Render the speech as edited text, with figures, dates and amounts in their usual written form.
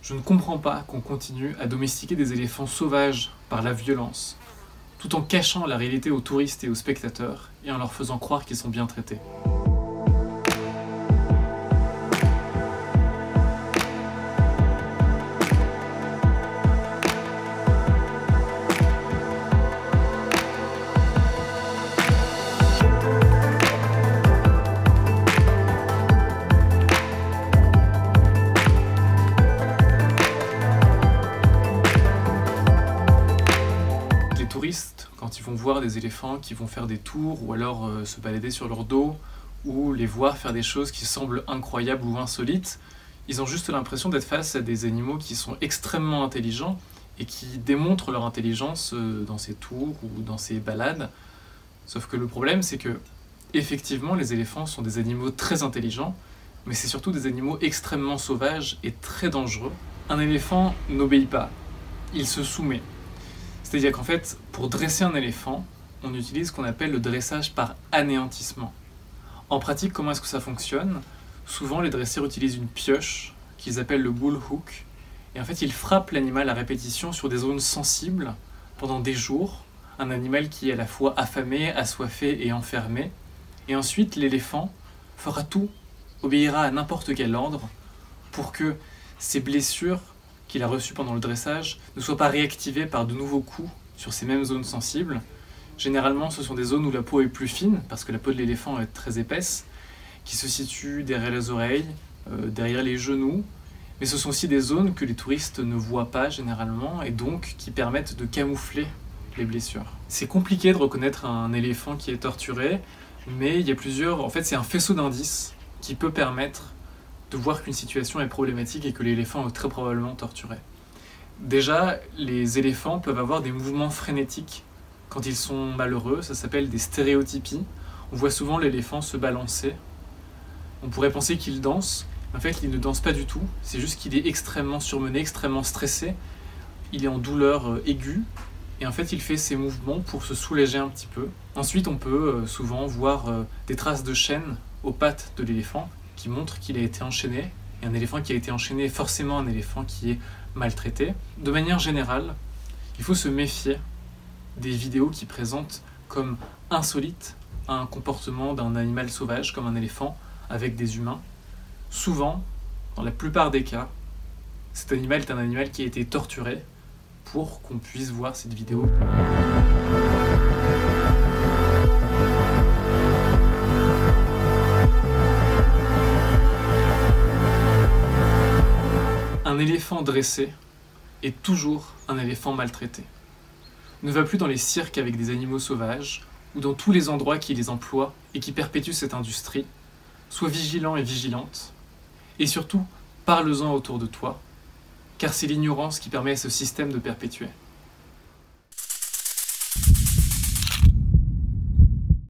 Je ne comprends pas qu'on continue à domestiquer des éléphants sauvages par la violence, tout en cachant la réalité aux touristes et aux spectateurs et en leur faisant croire qu'ils sont bien traités. Les touristes, quand ils vont voir des éléphants qui vont faire des tours ou alors se balader sur leur dos ou les voir faire des choses qui semblent incroyables ou insolites, ils ont juste l'impression d'être face à des animaux qui sont extrêmement intelligents et qui démontrent leur intelligence dans ces tours ou dans ces balades. Sauf que le problème, c'est que, effectivement, les éléphants sont des animaux très intelligents, mais c'est surtout des animaux extrêmement sauvages et très dangereux. Un éléphant n'obéit pas, il se soumet. C'est-à-dire qu'en fait, pour dresser un éléphant, on utilise ce qu'on appelle le dressage par anéantissement. En pratique, comment est-ce que ça fonctionne? Souvent, les dresseurs utilisent une pioche qu'ils appellent le bull hook, et en fait, ils frappent l'animal à répétition sur des zones sensibles pendant des jours, un animal qui est à la fois affamé, assoiffé et enfermé, et ensuite, l'éléphant fera tout, obéira à n'importe quel ordre, pour que ces blessures qu'il a reçues pendant le dressage ne soient pas réactivées par de nouveaux coups sur ces mêmes zones sensibles. Généralement, ce sont des zones où la peau est plus fine, parce que la peau de l'éléphant est très épaisse, qui se situent derrière les oreilles, derrière les genoux, mais ce sont aussi des zones que les touristes ne voient pas généralement, et donc qui permettent de camoufler les blessures. C'est compliqué de reconnaître un éléphant qui est torturé, mais il y a plusieurs... En fait, c'est un faisceau d'indices qui peut permettre de voir qu'une situation est problématique et que l'éléphant est très probablement torturé. Déjà, les éléphants peuvent avoir des mouvements frénétiques quand ils sont malheureux, ça s'appelle des stéréotypies. On voit souvent l'éléphant se balancer. On pourrait penser qu'il danse, mais en fait il ne danse pas du tout, c'est juste qu'il est extrêmement surmené, extrêmement stressé, il est en douleur aiguë, et en fait il fait ces mouvements pour se soulager un petit peu. Ensuite on peut souvent voir des traces de chaînes aux pattes de l'éléphant, qui montre qu'il a été enchaîné, et un éléphant qui a été enchaîné est forcément un éléphant qui est maltraité. De manière générale, il faut se méfier des vidéos qui présentent comme insolites un comportement d'un animal sauvage comme un éléphant avec des humains. Souvent, dans la plupart des cas, cet animal est un animal qui a été torturé pour qu'on puisse voir cette vidéo. Un éléphant dressé est toujours un éléphant maltraité. Ne va plus dans les cirques avec des animaux sauvages ou dans tous les endroits qui les emploient et qui perpétuent cette industrie. Sois vigilant et vigilante. Et surtout, parle-en autour de toi, car c'est l'ignorance qui permet à ce système de perpétuer.